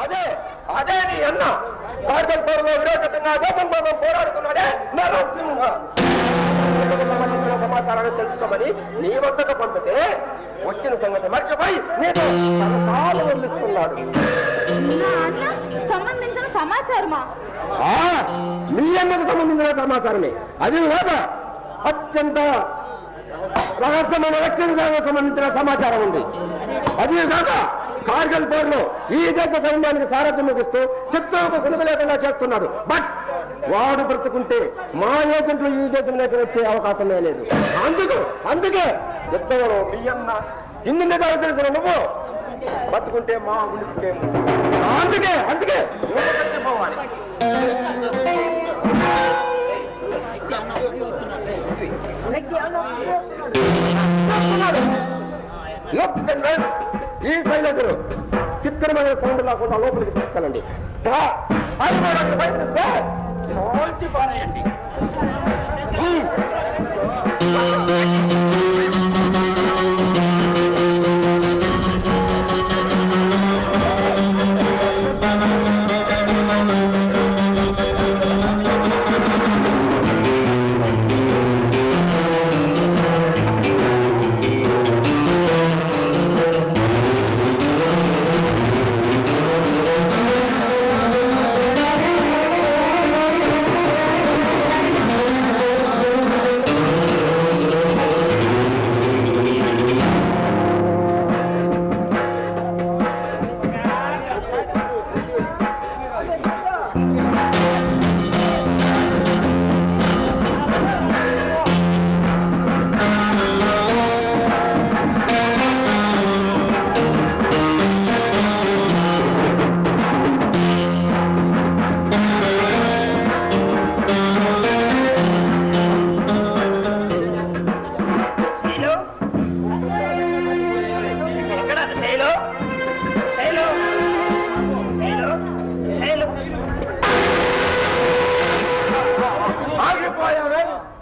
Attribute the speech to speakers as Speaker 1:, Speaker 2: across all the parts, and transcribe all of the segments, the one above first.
Speaker 1: అదే అదే నీ అన్న కార్గిల్ పోరులో విరోచితంగా దేశం కోసం పోరాడుతున్నాడే నరసింహ. సంబంధించిన సమాచారాన్ని తెలుసుకోమని నీ వద్దకు పంపితే వచ్చిన సంగతి మర్చిపోయి నీతో తనసాలు వదిలిస్తున్నాడు.
Speaker 2: సంబంధించిన సమాచారమా?
Speaker 1: నీ అన్నకు సంబంధించిన సమాచారమే. అది లేదా అత్యంత రహస్యమైన రక్షణ సేవకు సంబంధించిన సమాచారం ఉంది. అది కాక కార్గిల్ పోరులో ఈ దేశ సైన్యానికి సారథ్యం ముగిస్తూ చిత్తూరుకు గుణము లేకుండా చేస్తున్నాడు. బట్ వాడు బ్రతుకుంటే మా ఏజెంట్లు ఈ దేశంలోకి వచ్చే అవకాశమే లేదు. అందుకే యుద్ధంలో మీ అన్న ఇన్ని నిజాలు తెలిసిన నువ్వు బతుకుంటే మా ఉనికికేమో. అందుకే నువ్వు చచ్చిపోవాలి. ఈ శైలజరు కిక్కరమైన సౌండ్ లేకుండా లోపలికి తీసుకెళ్ళండి. ప్రయత్నిస్తే కాల్చి పారేయండి.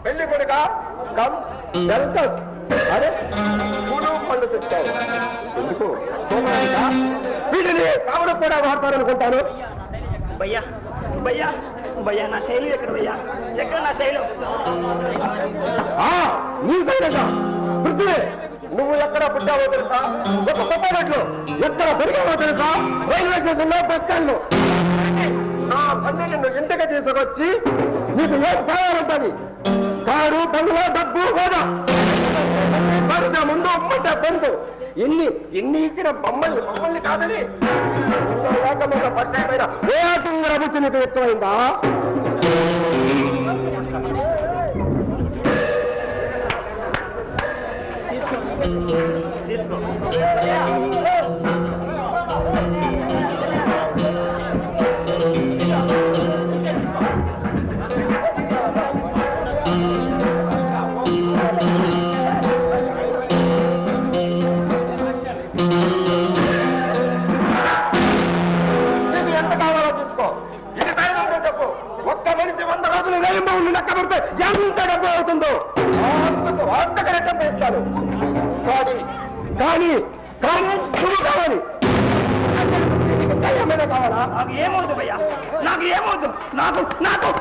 Speaker 1: పెళ్లి కొడుక కమ్ వెల్కమ్. అరే పూలు పళ్ళు తెచ్చావు ఎందుకు? వీటిని సావుడు కూడా వాడతారనుకుంటాను.
Speaker 3: భయ్యా భయ్యా భయ్యా నా శైలు ఎక్కడ భయ్యా? ఎక్కడ నా శైలు?
Speaker 1: నీ శైలజ పృథ్వీ, నువ్వు ఎక్కడ పుట్టావో తెలుసా? ఒక కొత్తలో ఎక్కడ పెరిగావో తెలుసా? రైల్వే స్టేషన్ లో, బస్ స్టాండ్ లో. నా తండ్రి నిన్ను ఇంటికి తీసుకొచ్చి నీకు ఏం కావాలంటది? కారు, బంగ్లా, డబ్బు, హోదా. ముందు ఉమ్మంటే పొందు. ఎన్ని ఇచ్చిన మమ్మల్ని కాదని లోకమైన పరిచయమైన ఓటింగ్ రబుచ్చి నీకు ఎక్కువైందా?
Speaker 3: తీసుకో.
Speaker 1: లెక్క పెడితే ఎంత డబ్బు అవుతుందో అంతకు రెట్టం వేస్తాను. కానీ నువ్వు కావాలి. ఏమైనా కావాలా?
Speaker 3: నాకు ఏమవుతుంది భయ్యా? నాకు ఏమవుద్దు? నాకు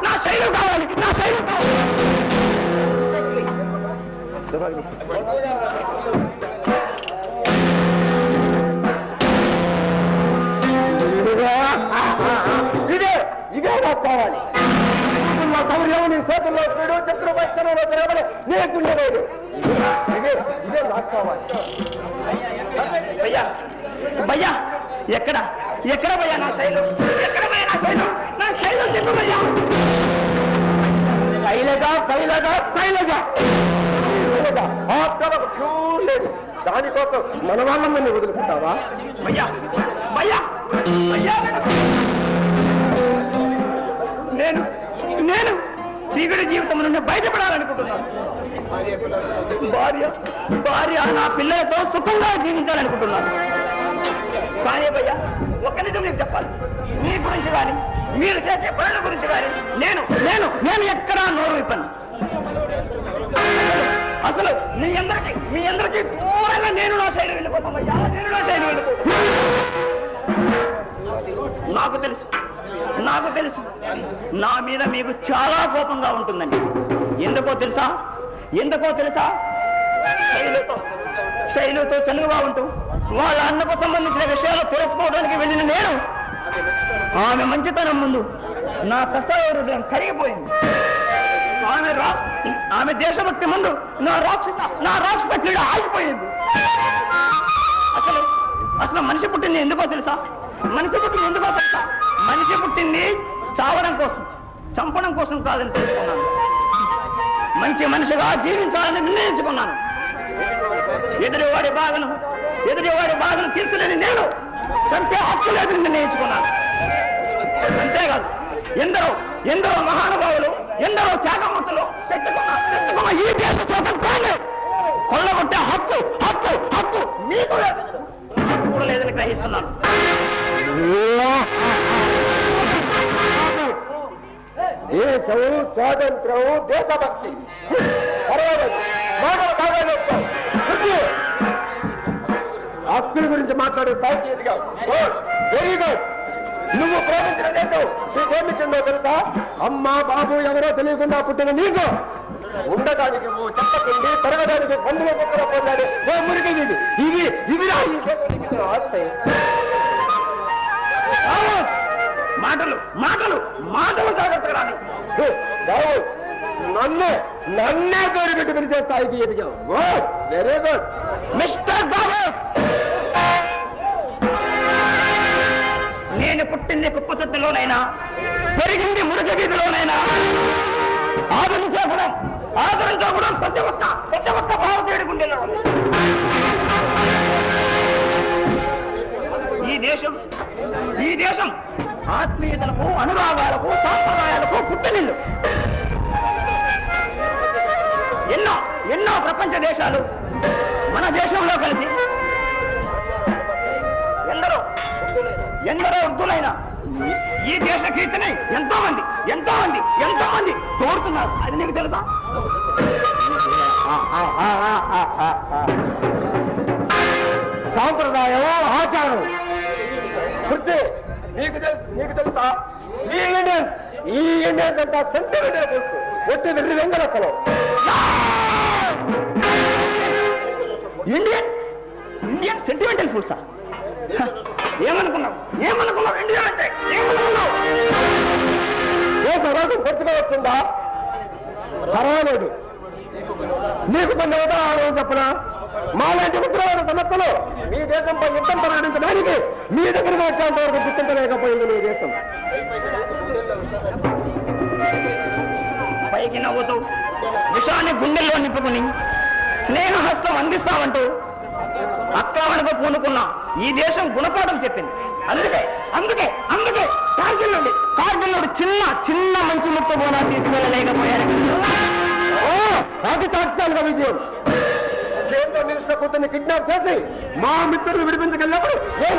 Speaker 3: నా శైలు కావాలి. నా శైలు కావాలి.
Speaker 1: ఇదే నాకు కావాలి. కౌర్యం నీ చేతుల్లో పీడు, చక్రపక్షణంలో తిరగబడి నీకుండే లేదు. ఇదే నాకు కావాలి.
Speaker 3: భయ్యా భయ్యా ఎక్కడ భయ్యా నా శైలు? ఎక్కడ భయ్యా నా శైలు? నా శైలు చెప్పు భయ్యా.
Speaker 1: శైలజ ప్యూర్ లేదు. దానికోసం మన వాళ్ళని వదులుకుంటావా?
Speaker 3: భయ్యా భయ్యా భయ్యా నేను చీకటి జీవితం నుండి బయటపడాలనుకుంటున్నాను. భార్య నా పిల్లలతో సుఖంగా జీవించాలనుకుంటున్నాను. కానీ భయ్యా ఒక్క నిజం నీకు చెప్పాలి. మీ గురించి కానీ మీరు చేసే పనుల గురించి కానీ నేను ఎక్కడా నోరు విప్పను. అసలు మీ అందరికీ దూరంగా నేను నా శైలి వెళ్ళిపోతామయ్యా. నేను నా శైలి వెళ్ళిపోతాను. నాకు తెలుసు నాకు తెలుసు నా మీద మీకు చాలా కోపంగా ఉంటుందండి. ఎందుకో తెలుసా శైలుతో చనువుగా ఉంటూ వాళ్ళ అన్నకు సంబంధించిన విషయాలు తెలుసుకోవడానికి వెళ్ళిన నేను ఆమె మంచితనం ముందు నా కసాయ హృదయం కరిగిపోయింది. ఆమె దేశభక్తి ముందు నా రాక్షస క్రీడ ఆగిపోయింది. అసలు మనిషి పుట్టింది ఎందుకో తెలుసా? మనిషి పుట్టింది చావడం కోసం, చంపడం కోసం కాదని తెలుసుకున్నాను. మంచి మనిషిగా జీవించాలని నిర్ణయించుకున్నాను. ఎదుటివాడి బాధను తీర్చలేని నేను చంపే హక్కు లేదని నిర్ణయించుకున్నాను. అంతేకాదు ఎందరో మహానుభావులు, ఎందరో త్యాగమూర్తులు తెచ్చుకున్న ఈ దేశ స్వాతంత్రాన్ని కొల్లగొట్టే హక్కు మీకు కూడా లేదని గ్రహిస్తున్నాను.
Speaker 1: దేశం, స్వాతంత్రం, దేశభక్తి హక్కుల గురించి మాట్లాడే స్థాయికి ఎదిగావు. Very good. నువ్వు ప్రేమించిన దేశం నీకు ఏమిచ్చిందో తెలుసా? అమ్మ బాబు ఎవరో తెలియకుండా పుట్టిన నీకు ఉండడానికి చెప్పకండి, పెరగడానికి కందులో కుక్కర పోతాడు ఓ మురికి ఇవిరా ఈ దేశం ఆస్తే.
Speaker 3: మాటలు జాగ్రత్తగా రాని
Speaker 1: నన్నే పేరు పెట్టి పిలిచే స్థాయికి ఎదిగావు. గుడ్, వెరీ గుడ్
Speaker 3: మిస్టర్ బాబు. నేను పుట్టింది కుప్పతొట్టులోనైనా, పెరిగింది మురికి వీధిలోనైనా ఆదరించకూడదు ప్రతి ఒక్క భారతీయుడి గుండెలో. ఈ దేశం ఆత్మీయతలకు, అనురాగాలకు, సాంప్రదాయాలకు పుట్టినిల్లు. ఎన్నో ప్రపంచ దేశాలు మన దేశంలో కలిసి ఎందరో వృద్ధులైన ఈ దేశ కీర్తిని ఎంతో మంది కోరుతున్నారు. అది నీకు తెలుసా?
Speaker 1: సాంప్రదాయం, ఆచారం, వృత్తి నీకు తెలుసా? ఈ ఇండియన్స్ అంతా సెంటిమెంటల్ తెలుసు. ఒట్టి వెర్రి వెంగలక్కలు
Speaker 3: ఇండియన్ సెంటిమెంటల్ ఫుల్సా? ఏమనుకున్నావు ఇండియా అంటే?
Speaker 1: రోజు ఖర్చుగా వచ్చిందా? పర్వాలేదు. నీకు కొన్ని ఉదాహరణలు చెప్పనా? మాలాంటి ఉగ్రవాద సమస్యలు మీ దేశంపై యుద్ధం ప్రకటించడానికి మీ దగ్గరకు వచ్చేంత వరకు గుర్తించలేకపోయింది నీ దేశం.
Speaker 3: పైకి నవ్వుతూ విషాన్ని గుండెల్లో నింపుకుని స్నేహహస్తం అందిస్తామంటూ అక్రమణకు పూనుకున్న ఈ దేశం గుణపాఠం చెప్పింది. అందుకే కార్గిల్ నుండి చిన్న మంచి ముక్క బోనా తీసుకెళ్ళలేకపోయారు.
Speaker 1: అది తాత్కాలిక విజయం. కేంద్ర మినిస్టర్ కూతుర్ని కిడ్నాప్ చేసి మా మిత్రులు విడిపించగలిగినప్పుడు ఏం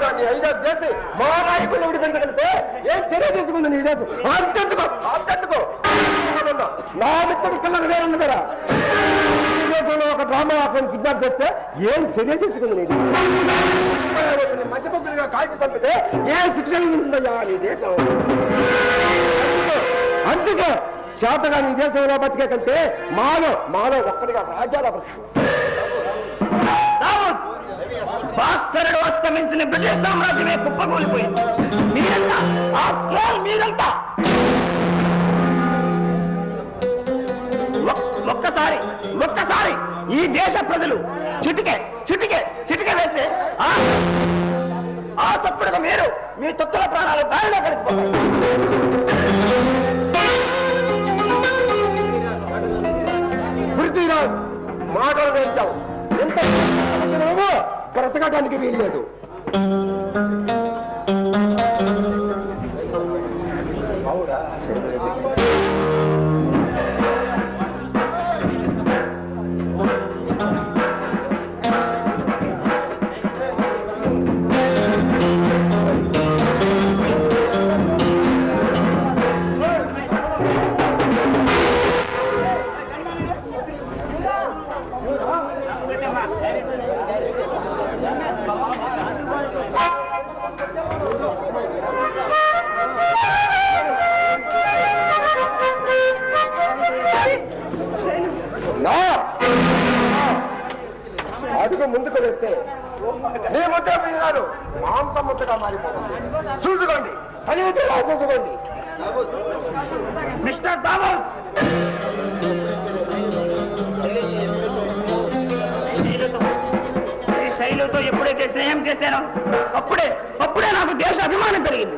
Speaker 1: దాన్ని హైజాక్ చేసి మా నాయకులను విడిపించగలిగితే ఏం చర్య తీసుకుంది నీ దేశం? అంతెందుకో నా మిత్రుడి పిల్లలు వేరుంది కదా. ఈ దేశంలో ఒక డ్రామా ఆఫీని కిడ్నాప్ చేస్తే ఏం చర్య తీసుకుంది నీ దేశం? మసిపొక్కులుగా కాల్చి చంపితే ఏ శిక్ష విధించిందయ్యా నీ దేశం? అందుకే చేతగా నీ దేశంలో బతికే కంటే మాలో ఒక్కడిగా రాజ్యాల
Speaker 3: భాస్కరుడు అస్తమించిన బ్రిటిష్ సామ్రాజ్యమే కుప్పకూలిపోయింది. మీరంతా ఒక్కసారి ఈ దేశ ప్రజలు చిటికే వేస్తే ఆ చప్పుడుగా మీరు మీ తొత్తుల ప్రాణాలు గాలిలో కలిసిపోతాయి.
Speaker 1: పృథ్వీరాజ్ మాటలు వేయించావు. ఎంత బ్రతకడానికి వీల్లేదు. అడుగు ముందుకు వేస్తే నీ ముద్ర మీద కాదు మాంసం ముద్దగా మారిపోతుంది. చూసుకోండి, కలిగితే చూసుకోండి.
Speaker 3: మిస్టర్ దావూద్, శైలుతో ఎప్పుడైతే స్నేహం చేశానో అప్పుడే నాకు దేశ అభిమానం పెరిగింది.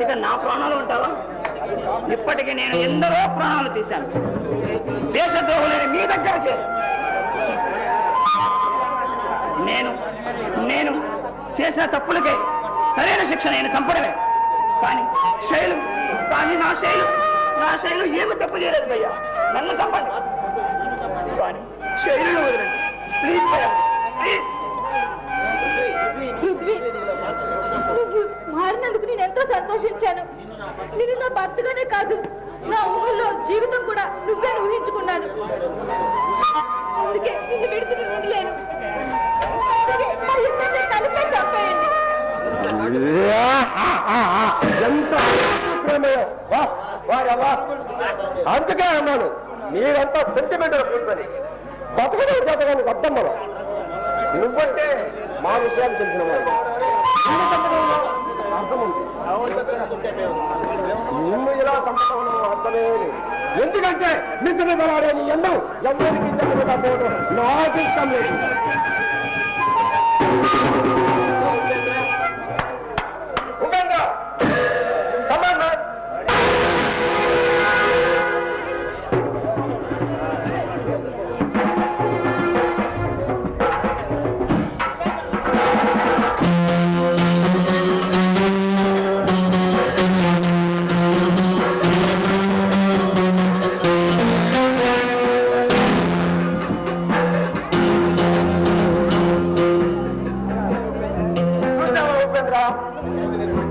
Speaker 3: ఇక నా ప్రాణాలు ఉంటావా? ఇప్పటికీ నేను ఎందరో ప్రాణాలు తీశాను. దేశద్రోహులని మీ దగ్గర చేరు. నేను చేసిన తప్పులకే సరైన శిక్ష నేను చంపడమే. కానీ నా శైలు ఏమి తప్పు చేయలేదు భయ్యా. నన్ను చంపండి, కానీ శైలును వదలండి ప్లీజ్ భయ్యా, ప్లీజ్.
Speaker 2: నువ్వు మారినందుకు నేను ఎంతో సంతోషించాను. నేను నా భర్తగానే కాదు, నా ఊళ్ళో జీవితం కూడా నువ్వే ఊహించుకున్నాను. అందుకే నిన్ను విడిచి ఉండలేను. కలిపే చంపేయండి.
Speaker 1: ఎంత ప్రేమయో అందుకే అన్నాను, మీరంతా సెంటిమెంటల్ కూర్చొని బతకడం చేతగానికి అర్థం మనం. నువ్వంటే మా విషయాలు తెలిసిన వాడు, అర్థం ఉంది. నిన్ను ఇలా చంపడం అర్థమే లేదు. ఎందుకంటే నిజాడే నీ ఎన్నో ఎవరికి చెప్పకుండా పోవడం నాకు ఇష్టం లేదు. ఉపేంద్ర, కమాండర్,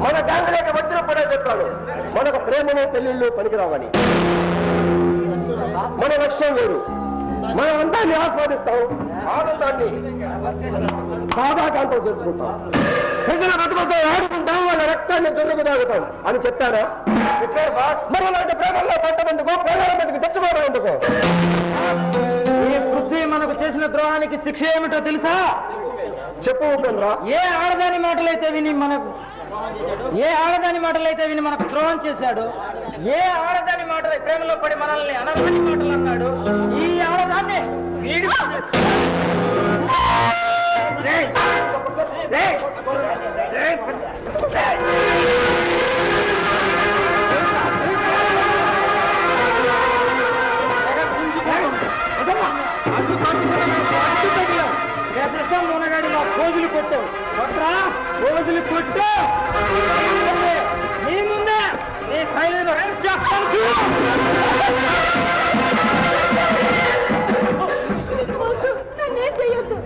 Speaker 1: మన బ్యాంకులోకి వచ్చినప్పుడే చెప్పాను, మనకు ప్రేమను పెళ్లిళ్ళు పనికిరావని. మన లక్ష్యం వేరు. మనం అందాన్ని ఆస్వాదిస్తాం, ఆనందాన్ని బాధాకాంతం చేసుకుంటాం, ప్రజల బతుకులతో ఆడుకుంటాం, వాళ్ళ రక్తాన్ని జొరుగు తాగుతాం అని చెప్పారా? మరోలాంటి ప్రేమల్లో పట్టమందుకో, ప్రజల మందికి తెచ్చుకోవడం ఎందుకో?
Speaker 4: ఈ పృథ్వీ మనకు చేసిన ద్రోహానికి శిక్ష ఏమిటో తెలుసా?
Speaker 1: చెప్పు ఉపేంద్ర.
Speaker 4: ఏ ఆడదాని మాటలైతే విని మనకు ద్రోహం చేశాడు, ఏ ఆడదాని మాటలు ప్రేమలో పడి మనల్ని అనరాని మాటలు అన్నాడు, ఈ ఆడదాన్ని మునగాడిలో రోజులు కొట్టావు, రోజులు కొట్టు. నీ ముందే నీ శైలిని చేస్తాను.
Speaker 2: నన్నేం చెయ్యొద్దు.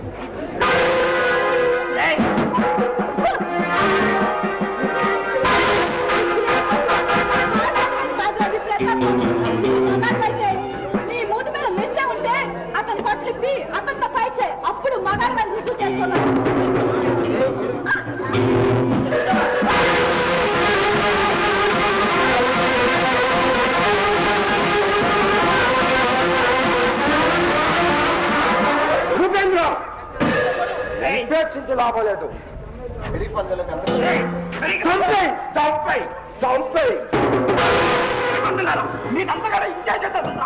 Speaker 2: నీ మూతి మీద మిస్సే ఉంటే అతని కొట్లిప్పి అతనితో ఫైట్ చేయి, అప్పుడు మగాడు వాళ్ళు రుజువు చేసుకున్నాను.
Speaker 1: ఉపేక్షించి లాభం లేదు.
Speaker 3: మీకంతగా ఇంజా చేస్తున్నా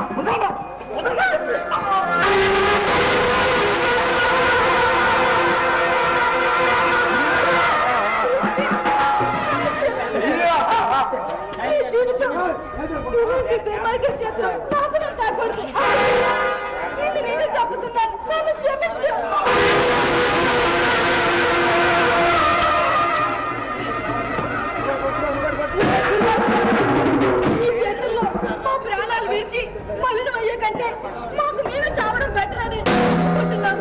Speaker 2: జీవితం దుర్మార్గం చేస్తాం, నాశనం కాకూడదు. ఇది నేను చెప్పుతున్నాను, నన్ను క్షమించు. ఈ చేతుల్లో మా ప్రాణాలు విడిచి మలినం అయ్యే కంటే మాకు మేమే చావడం బెటర్ అని అనుకుంటున్నాం.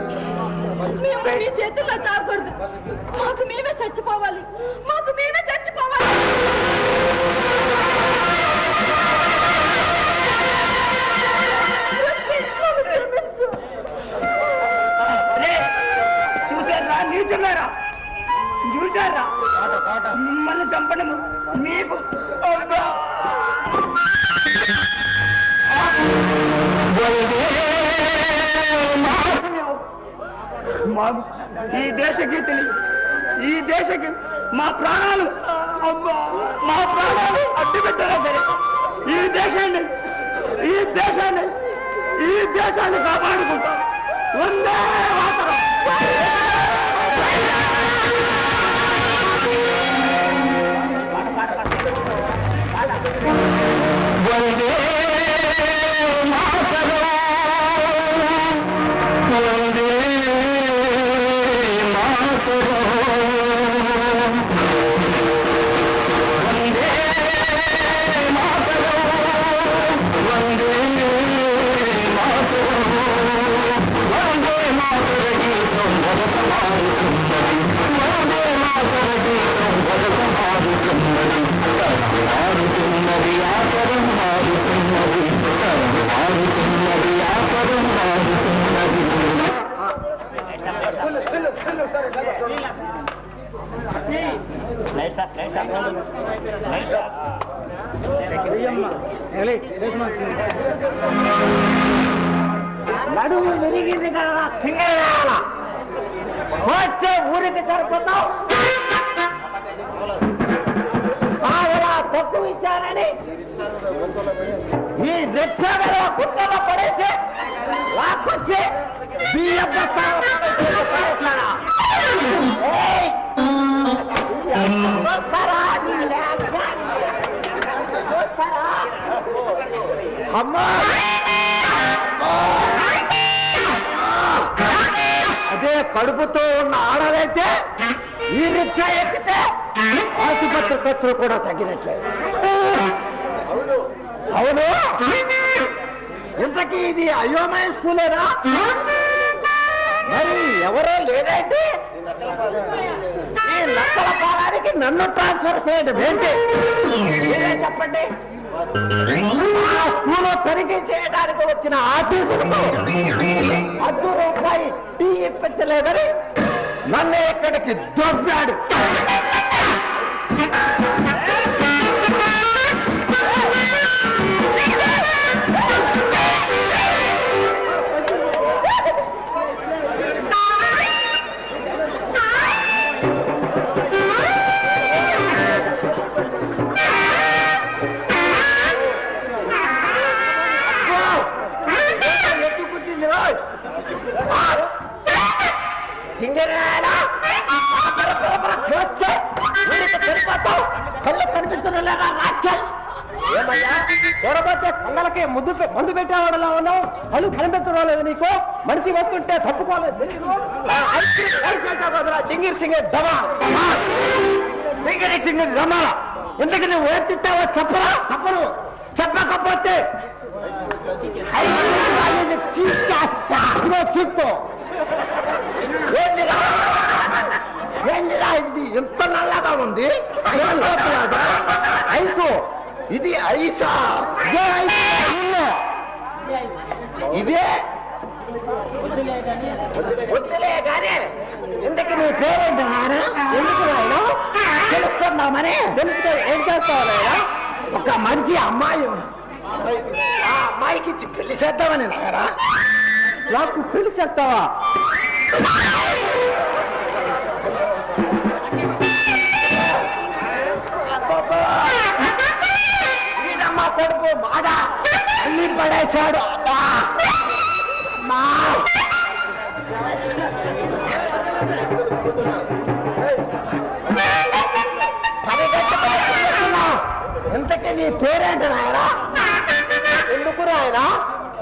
Speaker 2: మేము మీ చేతుల్లో చావకూడదు, మాకు మేమే చచ్చిపోవాలి.
Speaker 3: చూసారా మిమ్మల్ని చంపడం మీకు బాబు ఈ దేశ గీతిని మా ప్రాణాలు అడ్డు పెట్టారా సరే ఈ దేశాన్ని కాపాడుకుంటాం. వందే మాతరం. వందే మాతరం. వందే మాతరం. వందే మాతరం. వందే మాతరం. వందే మాతర గీతం భరతమారుతున్నది. వందే మాతర గీతం భరతమారుతున్నది. మారుతున్నది ఆపరం మారుతున్నది. మారుతున్నది ఆపరం మారుతున్నది. నడుము విరిగింది కదా తింగ వచ్చే ఊరికి సరిపోతావు. బాగా తక్కువ ఇచ్చానని ఈ రిక్షా మీద కుక్కలో పడేసి లాక్కొచ్చి బియ్యం చూస్తారా అమ్మా అదే కడుపుతో ఉన్న ఆడలైతే ఈ రిక్షా ఎక్కితే ఆసుపత్రి ఖర్చులు కూడా తగ్గినట్లేదు. అవును ఇంతకీ ఇది అయోమయ స్కూలేనా? మరి ఎవరో లేదంటే ఈ లక్షల కాలానికి నన్ను ట్రాన్స్ఫర్ చేయడం ఏంటి చెప్పండి. ఆ స్కూల్లో తనిఖీ చేయడానికి వచ్చిన ఆఫీసులకు ₹10 టీ ఇప్పించలేదని నన్ను ఇక్కడికి దొబ్బాడు. కళ్ళు కనిపించడం లేదా రాక్షస్? ఏమయ్యా చూడబోతే కొండలకి మందు పెట్టేవాడలా ఉన్నావు. కళ్ళు కనిపించడం లేదు నీకు. మనిషి వస్తుంటే తప్పుకోలేదు. డింగిర్ సింగర్ రమాల ఎందుకు నువ్వు ఏతిస్తావో చెప్పరా? చెప్పను. చెప్పకపోతే చిక్కు ఏంటిరా ఇది ఎంత నల్లగా ఉంది? ఐసు ఇది ఐసా? ఇదే వద్దులే కానీ ఎందుకు నీ పేరేంటి నాయన? ఎందుకు నాయన తెలుసుకుందామని? తెలుసుకో ఏం చేస్తావు నాయన? ఒక మంచి అమ్మాయి ఉంది. ఆ అమ్మాయికి ఇచ్చి పెళ్లి చేద్దామని నాయన. నాకు పెళ్లి చేస్తావా? ఈయనమ్మ కొడుకు మాట అల్లి పడేశాడు. ఇంతకీ నీ పేరేంటి నాయనా? ఎందుకు నాయనా?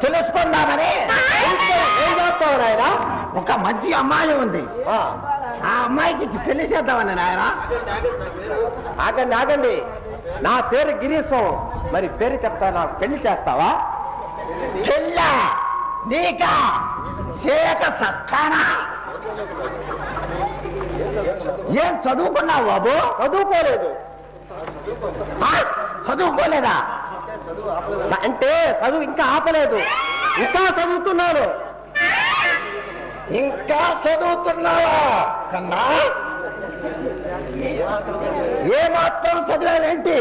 Speaker 3: తెలుసుకుందామని. ఏం చేస్తావు నాయనా? ఒక మంచి అమ్మాయి ఉంది. ఆ అమ్మాయికి ఇచ్చి పెళ్లి చేద్దామని నాయన. ఆగండి ఆగండి, నా పేరు గిరీశం. మరి పేరు చెప్తా, నాకు పెళ్లి చేస్తావా? పెళ్ళ నీకా చేయక సస్తానా? ఏం చదువుకున్నావు బాబు? చదువుకోలేదు. చదువుకోలేదా? అంటే చదువు ఇంకా ఆపలేదు, ఇంకా చదువుతున్నాను. ఇంకా చదువుతున్నావా కన్నా? ఏమాత్రం చదివానేంటి?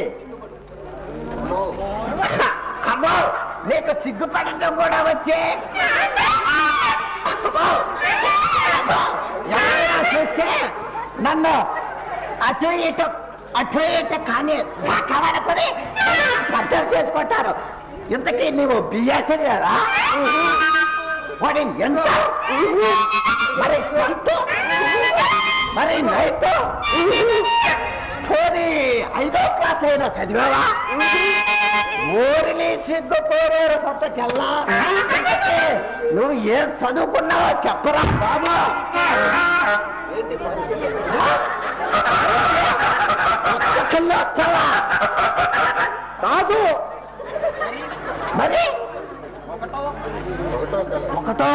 Speaker 3: అమ్మో నీకు సిగ్గుపడటం కూడా వచ్చే. నన్ను అటు ఇటు కానీ కావాలనుకొని పద్దరు చేసుకుంటారు. ఇంతకీ నీవు బిఎస్సీ కదా వాడి ఎంత మరి మరి నైట్ పోనీ 5వ క్లాస్ అయినా చదివావా? ఊరిని సిగ్గుపోయారు సొంతకెల్లా. నువ్వు ఏం చదువుకున్నావో చెప్పరా బాబా? వస్తావా కాదు మరి 1వ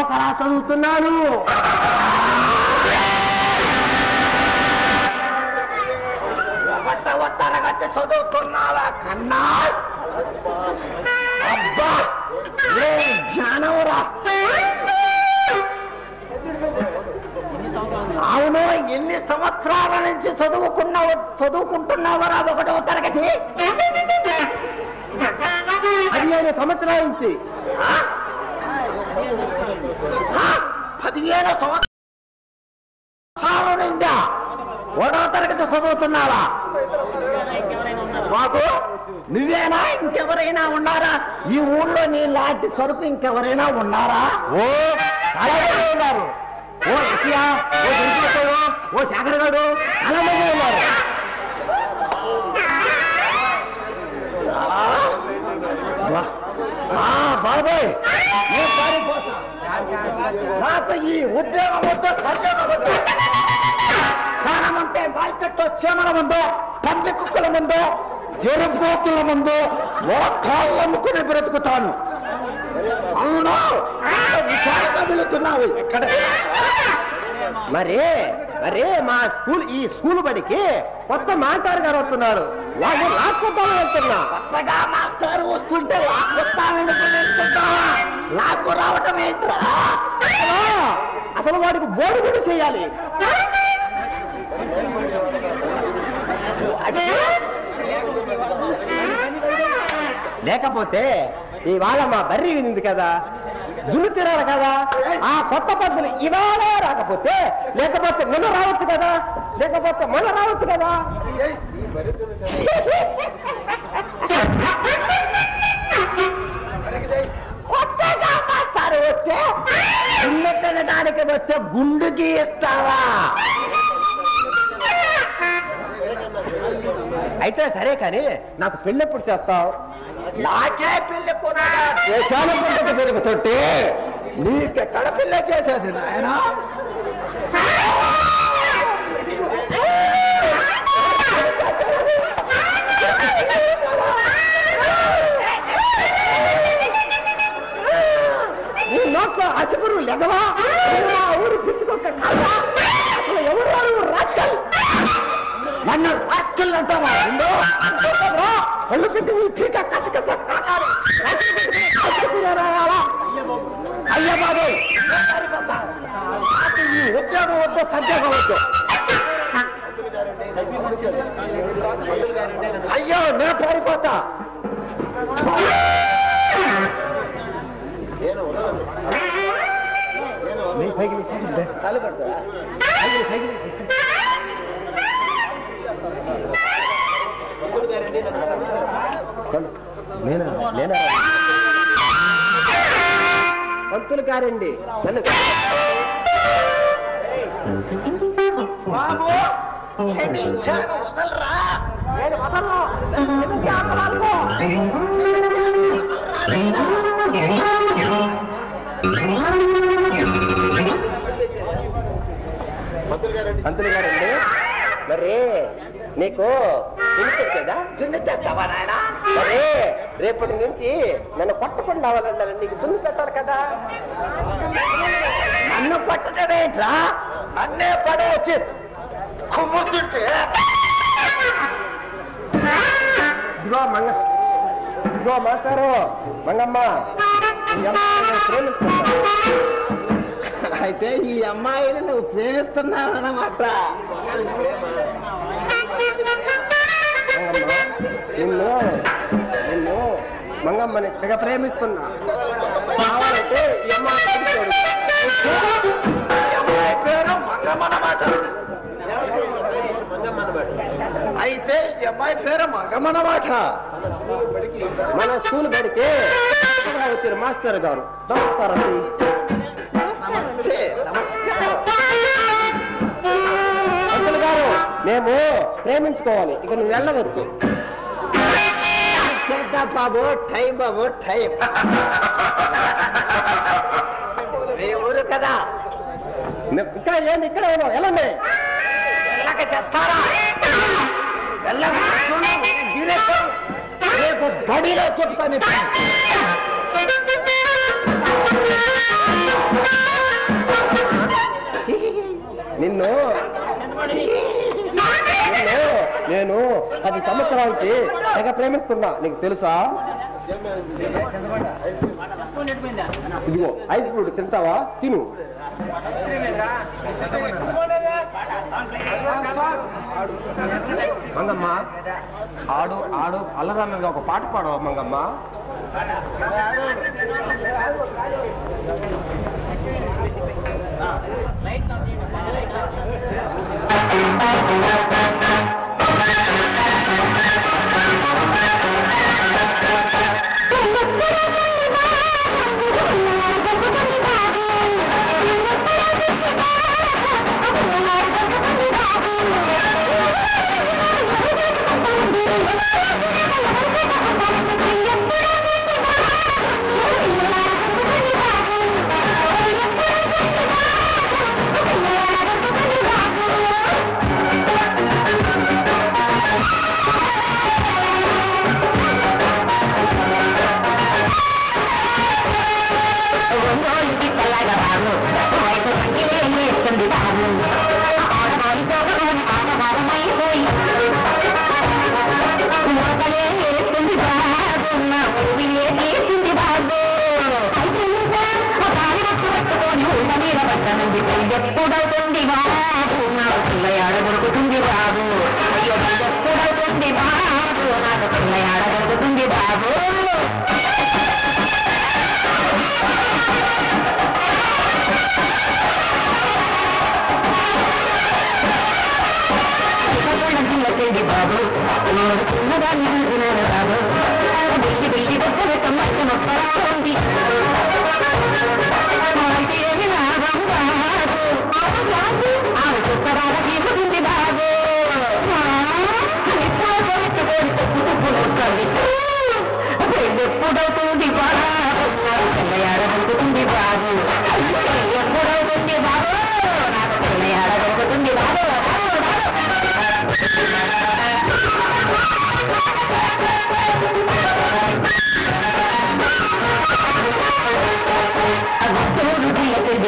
Speaker 3: క్లాస్ చదువుతున్నాను. తరగతి చదువుతున్నావా కన్నా? అబ్బా జ్ఞానవరా. అవును, ఎన్ని సంవత్సరాల నుంచి చదువుకుంటున్నావరా 1వ తరగతి?
Speaker 1: 15 సంవత్సరాల నుంచి.
Speaker 3: 15 సంవత్సరాల నుండా 1వ తరగతి చదువుతున్నావా? బాబు నువ్వేనా ఇంకెవరైనా ఉన్నారా? ఈ ఊళ్ళో నీ లాంటి సరుకు ఇంకెవరైనా ఉన్నారా?
Speaker 1: ఓ అలాగే ఉన్నారు. ఓ ఎస్యా, ఓ వెంకటేశ్వరు, ఓ శాఖరగాడు చాలా మంది ఉన్నారు.
Speaker 3: బాబాయ్ నాకు ఈ ఉద్యోగం వద్దు, సద్యోగం వద్దు. ప్రాణం అంటే మార్కెట్లో చీమల ముందు, పంది కుక్కల ముందు, జరుపోతుల ముందు మోకాళ్ళు అమ్ముకుని బ్రతుకుతాను. అవును, విశాలంగా వెళుతున్నావు. ఎక్కడ
Speaker 1: మరి ఈ స్కూల్ బడికి కొత్త మాస్టర్ గారు వస్తున్నారు. వాళ్ళు లాక్కొద్దామని వెళ్తున్నా.
Speaker 3: కొత్తగా మాస్టర్ వస్తుంటే లాక్కొస్తామని వెళ్తుంటావా? లాక్కు రావటం ఏంట్రా?
Speaker 1: అసలు వాడికి బోర్డు కూడా చేయాలి. లేకపోతే ఇవాళ మా బర్రీ వినింది కదా, దున్ను తినాలి కదా. ఆ కొత్త పద్ధతులు ఇవాళ రాకపోతే లేకపోతే మొన్న రావచ్చు కదా, లేకపోతే మొన్న రావచ్చు కదా.
Speaker 3: కొత్తగా మాస్టారు వస్తే గుండె తినడానికి వస్తే గుండుకి ఇస్తావా?
Speaker 1: అయితే సరే కానీ నాకు పెళ్ళి ఎప్పుడు చేస్తావు?
Speaker 3: నాకే పెళ్లి కూడా దేశాల పండుగ తిరుగుతుంటే నీకెక్కడ పెళ్ళి చేసేది నాయన?
Speaker 1: నీ నోట్లో అసిపురు లెగవా? ఊరు పిచ్చుకొక్క కాదా? ఎవరు రాస్కల్?
Speaker 3: నన్ను రాస్కల్ అంటావా?
Speaker 1: కళ్ళు పెట్టి నీ పీక కసకస కాకాలి.
Speaker 3: అయ్యా బాబు ఈ ఉద్యోగం వద్దు, సద్యోగం వద్దు. అయ్యో నేను పారిపోతా.
Speaker 1: పంతులు గారండి నన్ను
Speaker 3: బాబు క్షమించాను, వదలరా.
Speaker 1: నేను వదలను. పంతులు గారండి మరి నీకు తెలిసొచ్చేదా?
Speaker 3: దున్ని తెస్తావా నాయన?
Speaker 1: మరి రేపటి నుంచి నన్ను కొట్టకుండా అవ్వాలన్నారు. నీకు దున్ని పెట్టాలి కదా.
Speaker 3: నన్ను కొట్టడమేంట్రా? నన్నే పడేసి కుమ్ముతుంటే
Speaker 1: ఇదిగో మాస్టారు, మంగమ్మ ప్రేమిస్తున్నా.
Speaker 3: అయితే ఈ అమ్మాయిని నువ్వు ప్రేమిస్తున్నావన్నమాట.
Speaker 1: నిన్ను మంగమ్మని తెగ ప్రేమిస్తున్నా. కావాలంటే ఈ అమ్మాయి
Speaker 3: పేరు మంగమ్మ అన్నమాట.
Speaker 1: అయితే ఈ అమ్మాయి పేరు మగమన్నమాట. మన స్కూల్ బడికి వచ్చారు మాస్టర్ గారు. నమస్కారం. నమస్తే. నమస్కారం అంకుల్ గారు. మేము ప్రేమించుకోవాలి, ఇక నువ్వు వెళ్ళవచ్చు. బాబు టైం, బాబు టైం. ఊరు కదా ఇక్కడ ఏంది, ఇక్కడ ఏమో వెళ్ళండి. వెళ్ళక చేస్తారా? రేపు గడిలో చెప్తాను. నిన్ను నేను 10 సంవత్సరాలకి తెగ ప్రేమిస్తున్నా, నీకు తెలుసా? ఇదిగో ఐస్ ఫ్రూట్ తింటావా? తిను. మంగమ్మ ఆడు ఆడు అల్లరన్నగా ఒక పాట పాడవా మంగమ్మ?
Speaker 5: ఎప్పుడవుతుంది బాబు నాకు పిల్లయాడ దొరుకుతుంది బాబు. అయ్యో ఎప్పుడవుతుంది బాబు నాకు పిల్లయాడ దొరుకుతుంది బాబు. పిల్లకెళ్ళి బాబు చిన్నదాన్ని చూసినాను బాబు. బిల్లి బిల్లి దగ్గర తొమ్మిది మొక్కలా ఉంది. ఏమి లాభం బాబు, ఆమె చుట్టరాల తీసుకుంది బాబు. ఎప్పుడవుతుంది బాబు నాకు పిల్లయాడ దొరుకుతుంది బాబు. ఎప్పుడవుతుంది బాబు నాకు పిల్లయాడ దొరుకుతుంది బాబు.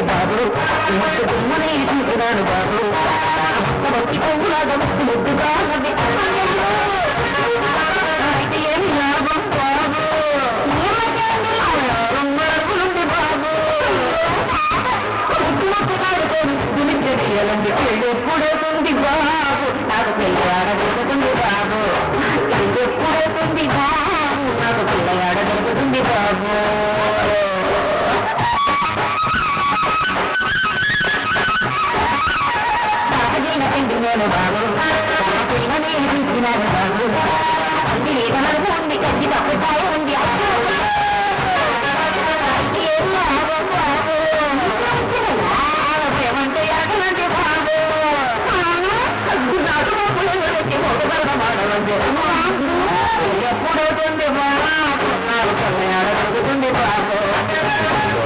Speaker 5: బాబు ముద్దు గుమ్మనే చూసినాను బాబు. భక్తి పువ్వులాగా ముద్దు ముద్దుగా అయితే ఏమి లాభం బాబు. ఉంది బాబు గురించి ఎప్పుడవుతుంది బాబు నాకు పిల్లయాడ దొరుకుతుంది బాబు. ఎప్పుడవుతుంది బాబు నాకు పిల్లయాడ దొరుకుతుంది బాబు. నేను బాబు పిల్లని తీసుకున్నాను బాబు. అన్ని ఏమనకు ఉంది, కట్టి పప్పుకాయ ఉంది. ఏమంటే అటువంటి బాబు ఎప్పుడవుతుంది బాబు నాకు పిల్లయాడ దొరుకుతుంది బాబు.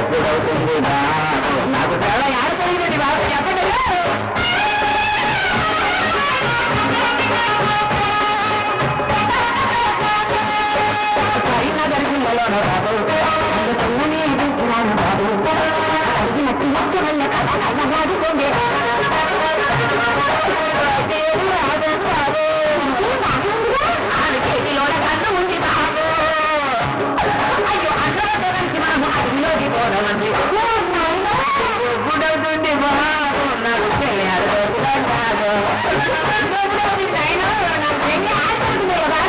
Speaker 5: ఎప్పుడవుతుంది బాబు నాకు పిల్లయాడ దొరుకుతుంది బాబు. చెప్పండి. బాబు అందుకనే చూస్తున్నాను బాబు. అడిగినట్టు వచ్చ వల్ల కథ అల్లగాడుకోండి బాబు. ఆమె చేతిలోన కన్ను ఉంది బాబు. అయ్యో అన్నదానికి మనము అడిగిలోకి పోదామండి. ఎప్పుడవుతుంది బాబు నాకు పిల్లయాడ దొరుకుతాడు బాబు. నాకు పెళ్లి ఆడుతుంది కదా.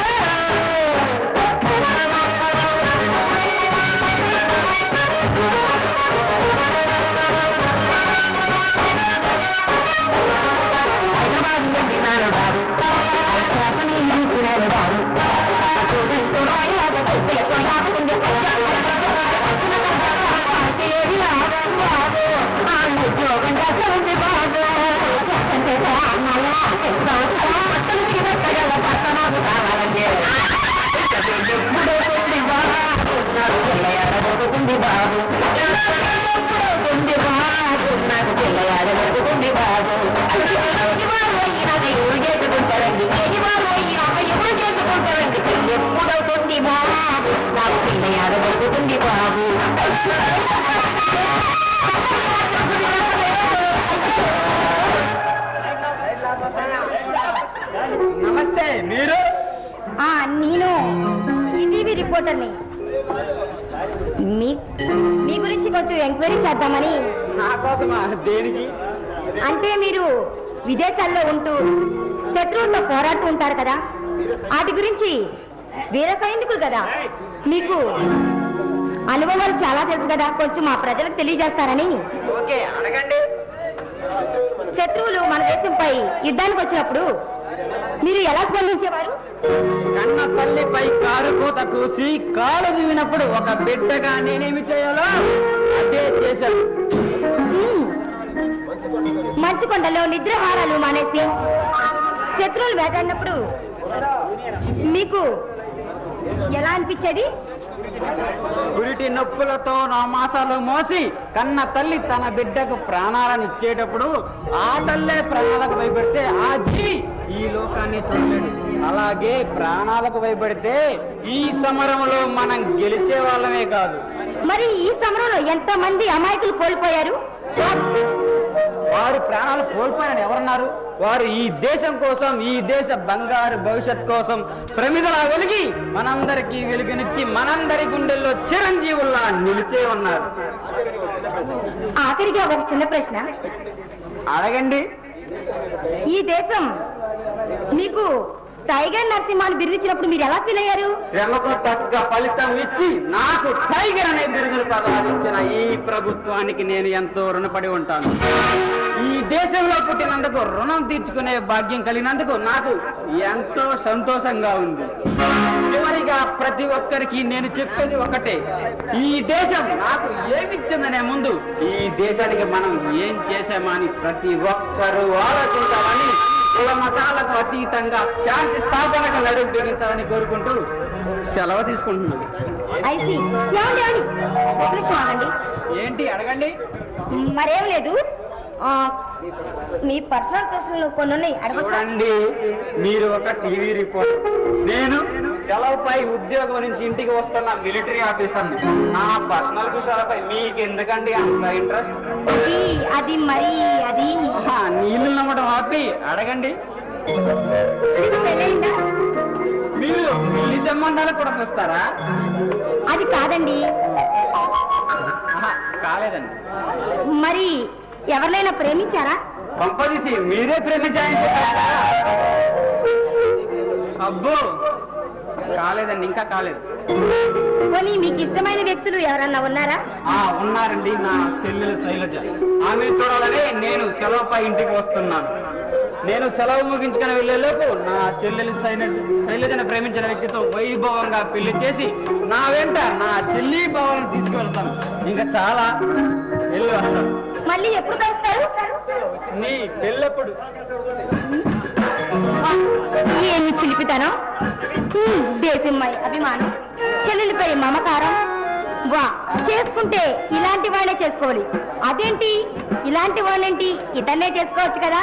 Speaker 5: బాబు
Speaker 6: రిపోర్టర్ని. మీ గురించి కొంచెం ఎంక్వైరీ చేద్దామని.
Speaker 4: నా కోసమా? దేనికి?
Speaker 6: అంటే మీరు విదేశాల్లో ఉంటూ శత్రువులతో పోరాడుతూ ఉంటారు కదా, వాటి గురించి. వీర సైనికులు కదా, మీకు అనుభవాలు చాలా తెలుసు కదా, కొంచెం మా ప్రజలకు తెలియజేస్తారని.
Speaker 4: ఓకే, అడగండి.
Speaker 6: శత్రువులు మన దేశంపై యుద్ధానికి వచ్చినప్పుడు మీరు ఎలా స్పందించేవారు?
Speaker 4: కన్న తల్లిపై కారు కూత కూసి కాలు దివినప్పుడు ఒక బిడ్డగా నేనేమి చేయాలో అదే చేశాను.
Speaker 6: మంచుకొండలో నిద్రహారాలు మానేసి శత్రువులు వేటాడినప్పుడు మీకు ఎలా అనిపించేది?
Speaker 4: గురిటి నొప్పులతో నా మాసాలు మోసి కన్న తల్లి తన బిడ్డకు ప్రాణాలను ఇచ్చేటప్పుడు ఆ తల్లే ప్రాణాలకు భయపడితే ఆ జీవి ఈ లోకాన్ని చూడలేడు. అలాగే ప్రాణాలకు భయపడితే ఈ సమరంలో మనం గెలిచే వాళ్ళమే కాదు.
Speaker 6: మరి ఈ సమరంలో ఎంతమంది అమాయకులు కోల్పోయారు?
Speaker 4: వారు ప్రాణాలు కోల్పోయారని ఎవరన్నారు? వారు ఈ దేశం కోసం, ఈ దేశ బంగారు భవిష్యత్ కోసం ప్రమిదలా వెలిగి మనందరికీ వెలుగునిచ్చి మనందరి గుండెల్లో చిరంజీవుల్లా నిలిచే ఉన్నారు.
Speaker 6: ఆఖరిగా ఒక చిన్న ప్రశ్న
Speaker 4: అడగండి.
Speaker 6: ఈ దేశం మీకు టైగర్ నరసింహాన్ని బిరుదిచ్చినప్పుడు మీరు ఎలా ఫీల్ అయ్యారు?
Speaker 4: శ్రమకు తగ్గ ఫలితం ఇచ్చి నాకు టైగర్ అనే బిరుదును ప్రసాదించిన ఈ ప్రభుత్వానికి నేను ఎంతో రుణపడి ఉంటాను. ఈ దేశంలో పుట్టినందుకు రుణం తీర్చుకునే భాగ్యం కలిగినందుకు నాకు ఎంతో సంతోషంగా ఉంది. చివరిగా ప్రతి ఒక్కరికి నేను చెప్పేది ఒకటే, ఈ దేశం నాకు ఏమిచ్చిందనే ముందు ఈ దేశానికి మనం ఏం చేశామని ప్రతి ఒక్కరూ ఆలోచించాలని, కుల మతాలకు అతీతంగా శాంతి స్థాపనకు నడుము బిగించాలని కోరుకుంటూ సెలవు తీసుకుంటున్నాను. ఏంటి? అడగండి.
Speaker 6: మరేం లేదు, మీ పర్సనల్ ప్రశ్నలు కొన్ని ఉన్నాయి,
Speaker 4: అడగండి. మీరు ఒక టీవీ రిపోర్టర్, నేను సెలవుపై ఉద్యోగం నుంచి ఇంటికి వస్తున్న మిలిటరీ ఆఫీసర్. నా పర్సనల్ విషయాలపై మీకు ఎందుకండి అంత ఇంట్రెస్ట్?
Speaker 6: అది మరి అది
Speaker 4: నీళ్లు నమ్మడం ఆపి అడగండి. మీరు పెళ్లి సంబంధాలు కూడా చూస్తారా?
Speaker 6: అది కాదండి.
Speaker 4: కాలేదండి.
Speaker 6: మరి ఎవరినైనా ప్రేమించారా?
Speaker 4: పంపదీసి మీరే ప్రేమించారని చెప్పారా? అబ్బో కాలేదండి, ఇంకా కాలేదు.
Speaker 6: పోనీ మీకు ఇష్టమైన వ్యక్తులు ఎవరన్నా ఉన్నారా?
Speaker 4: ఉన్నారండి. నా చెల్లెలు శైలజ. ఆమె చూడాలని నేను సెలవుపై ఇంటికి వస్తున్నాను. నేను సెలవు ముగించుకుని వెళ్లేలోపు నా చెల్లెలు శైలజను ప్రేమించిన వ్యక్తితో వైభవంగా పెళ్లి చేసి నా వెంట నా చెల్లి భావాలను తీసుకువెళ్తాను. ఇంకా చాలా వెళ్ళి వస్తాను.
Speaker 6: మళ్ళీ ఎప్పుడు కలుస్తారు?
Speaker 4: నీ పెళ్ళెప్పుడు?
Speaker 6: ఏమి చిలిపితాను? దేశంపై అభిమానం, చెల్లెలిపై మమకారం. వా, చేసుకుంటే ఇలాంటి వాళ్ళే చేసుకోవాలి. అదేంటి ఇలాంటి వాళ్ళేంటి, ఇతన్నే చేసుకోవచ్చు కదా.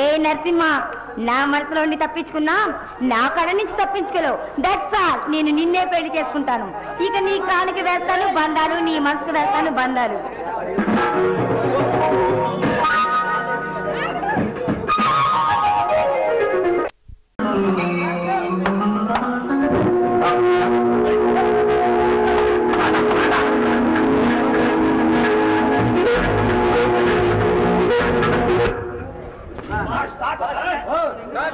Speaker 6: ఏ నరసింహ, నా మనసులో ఉండి తప్పించుకున్నా నా కడ నుంచి తప్పించుకోలేవు. That's all. నేను నిన్నే పెళ్లి చేసుకుంటాను. ఇక నీ కాలికి వేస్తాను బంధాలు, నీ మనసుకు వేస్తాను బంధాలు.
Speaker 7: Nah,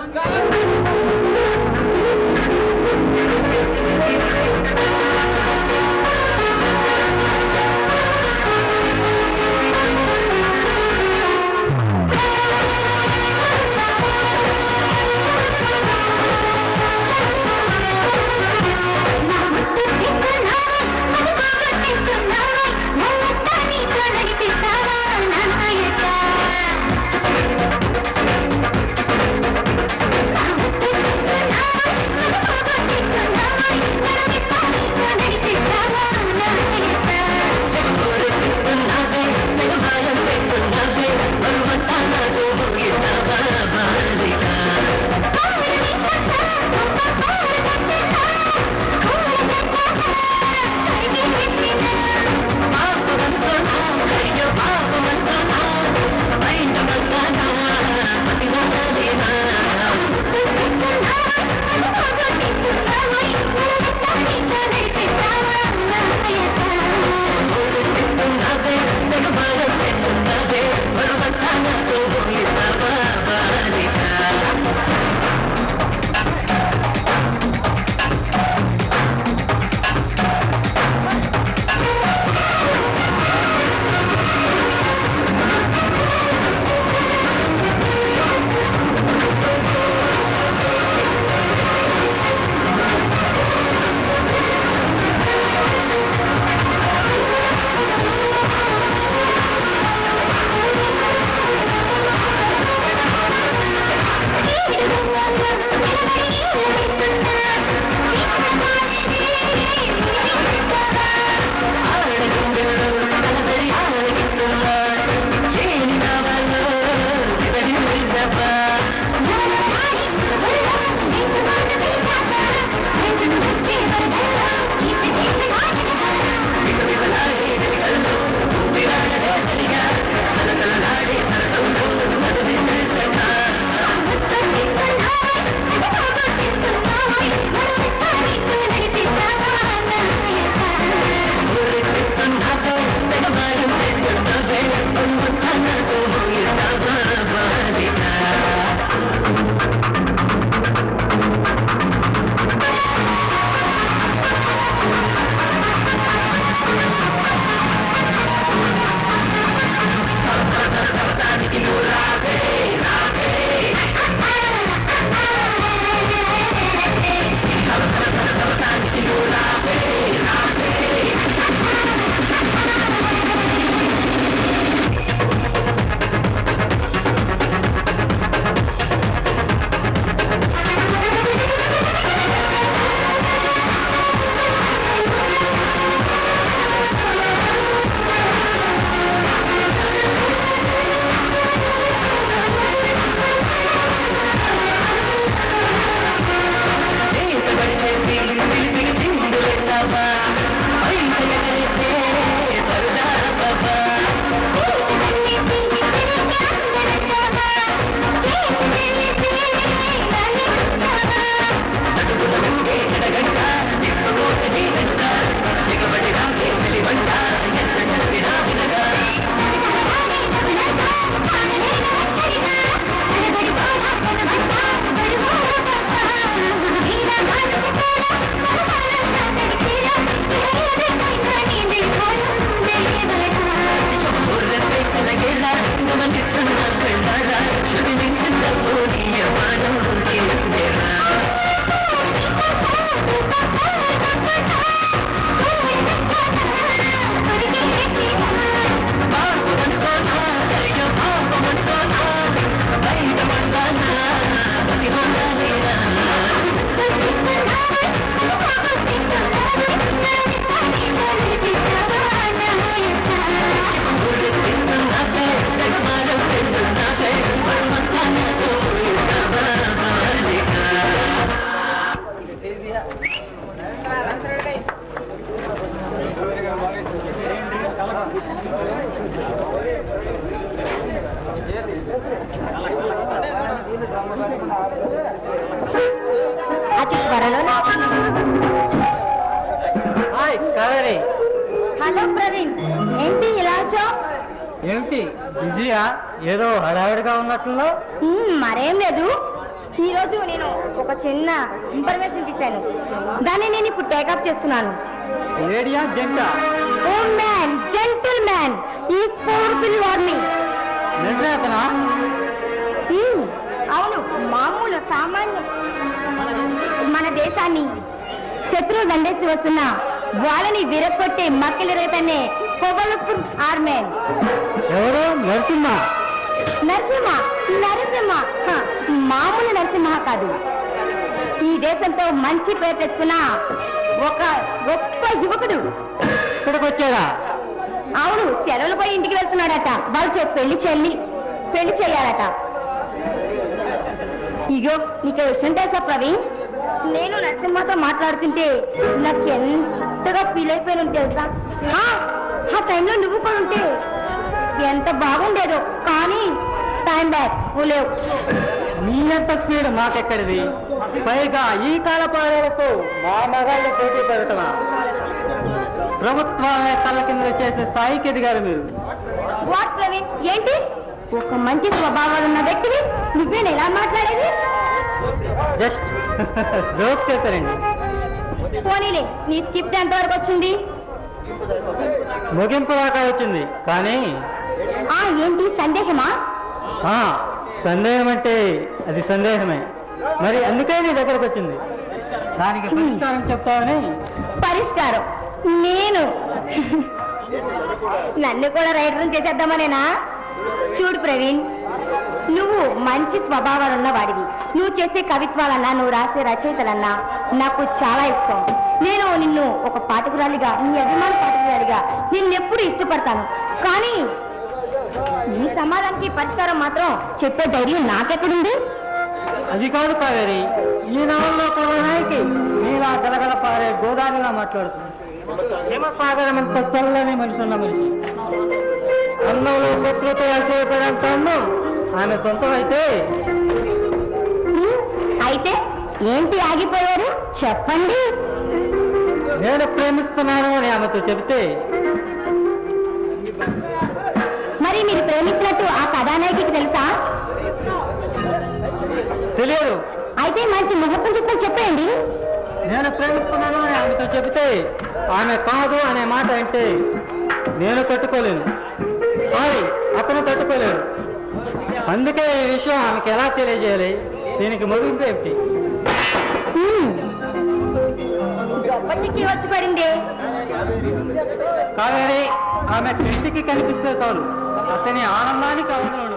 Speaker 6: హలో ప్రవీణ్, ఏంటి ఇలా వచ్చావు?
Speaker 4: ఏమిటి బిజీయా? ఏదో హడావిడిగా ఉన్నట్లులో.
Speaker 6: మరేం లేదు. ఈ రోజు నేను ఒక చిన్న ఇన్ఫర్మేషన్ తీశాను, దాన్ని నేను ఇప్పుడు టేకప్ చేస్తున్నాను.
Speaker 4: లేడీయా జెంటా?
Speaker 6: ఓ man, gentle man is powerful warning.
Speaker 4: నిర్ణయతనా?
Speaker 6: అవును, మామూలు సామాన్య మన దేశాన్ని శత్రువు దండేసి వస్తున్న వాళ్ళని విరగొట్టే మక్కలి రేపనే పవర్ఫుల్ ఆర్మెన్.
Speaker 4: ఎవరు? నరసింహ.
Speaker 6: నరసింహ? నరసింహ మామూలు నరసింహ కాదు, ఈ దేశంతో మంచి పేరు తెచ్చుకున్న ఒక గొప్ప యువకుడు.
Speaker 4: ఇక్కడికి వచ్చారా?
Speaker 6: అవును, సెలవులపై ఇంటికి వెళ్తున్నాడట. వాళ్ళు పెళ్లి చేయాలట. ఇగో నీకు విషయం తెలుసా ప్రవీణ్, నేను నరసింహతో మాట్లాడుతుంటే నాకు ఎంతగా ఫీల్ అయిపోయాను తెలుసా. ఆ టైంలో నువ్వు కూడా ఉంటే ఎంత బాగుండేదో, కానీ టైం బ్యాక్ లేవు.
Speaker 4: మీ అంత స్పీడ్ మాకెక్కడిది? పైగా ఈ కాల పాలనతో మా మగాళ్ళ పోటీ పెరగటమా? ప్రభుత్వాలనే తల్ల కింద చేసే స్థాయికి ఎదిగారు మీరు.
Speaker 6: వాట్ ప్రవీణ్, ఏంటి ఒక మంచి స్వభావాలు ఉన్న వ్యక్తిని నువ్వేనా ఎలా మాట్లాడేది?
Speaker 4: జస్ట్ జోక్ చేశారండి.
Speaker 6: పోనీలే, నీ స్క్రిప్ట్ ఎంతవరకు వచ్చింది?
Speaker 4: ముగింపు దాకా వచ్చింది. కానీ
Speaker 6: ఏంటి సందేహమా?
Speaker 4: సందేహం అంటే అది సందేహమే. మరి అందుకే నీ దగ్గరకు వచ్చింది. దానికి పరిష్కారం చెప్తావని.
Speaker 6: పరిష్కారం? నేను నన్ను కూడా రైటర్ చేసేద్దామనేనా? చూడు ప్రవీణ్, నువ్వు మంచి స్వభావాలున్న వాడివి. నువ్వు చేసే కవిత్వాలన్నా, నువ్వు రాసే రచయితలన్నా నాకు చాలా ఇష్టం. నేను నిన్ను ఒక పాఠకురాలిగా, నీ అభిమాన పాఠకురాలిగా నిన్నెప్పుడు ఇష్టపడతాను. కానీ నీ సమాధానానికి పరిష్కారం మాత్రం చెప్పే ధైర్యం నాకెక్కడుంది?
Speaker 4: అది కాదు కావేరి, ఈ నవల్లో కూడా నాయకి నీలా గలగల పారే గోదావరిగా మాట్లాడుతుంది. హిమసాగరం ఎంత చల్లని మనిషి ఉన్న మనిషి. అన్నంలో ప్రకృతి ఆశయపడంత అన్నం ఆమె సొంతం అయితే
Speaker 6: ఏంటి ఆగిపోయారు? చెప్పండి.
Speaker 4: నేను ప్రేమిస్తున్నాను అని ఆమెతో చెబితే,
Speaker 6: మరి మీరు ప్రేమించినట్టు ఆ కథానాయకికి తెలుసా?
Speaker 4: తెలియదు.
Speaker 6: అయితే మంచి ముహూర్తం చూస్తే చెప్పండి.
Speaker 4: నేను ప్రేమిస్తున్నాను అని ఆమెతో చెబితే ఆమె కాదు అనే మాట అంటే నేను తట్టుకోలేను. సారీ, అతను తట్టుకోలేడు. అందుకే ఈ విషయం ఆమెకి ఎలా తెలియజేయాలి? దీనికి ముగింపు ఏమిటి?
Speaker 6: గొప్ప చిక్కి వచ్చి పడింది.
Speaker 4: కావేరి, ఆమె కంటికి కనిపిస్తే చాలు అతని ఆనందానికి అవసరం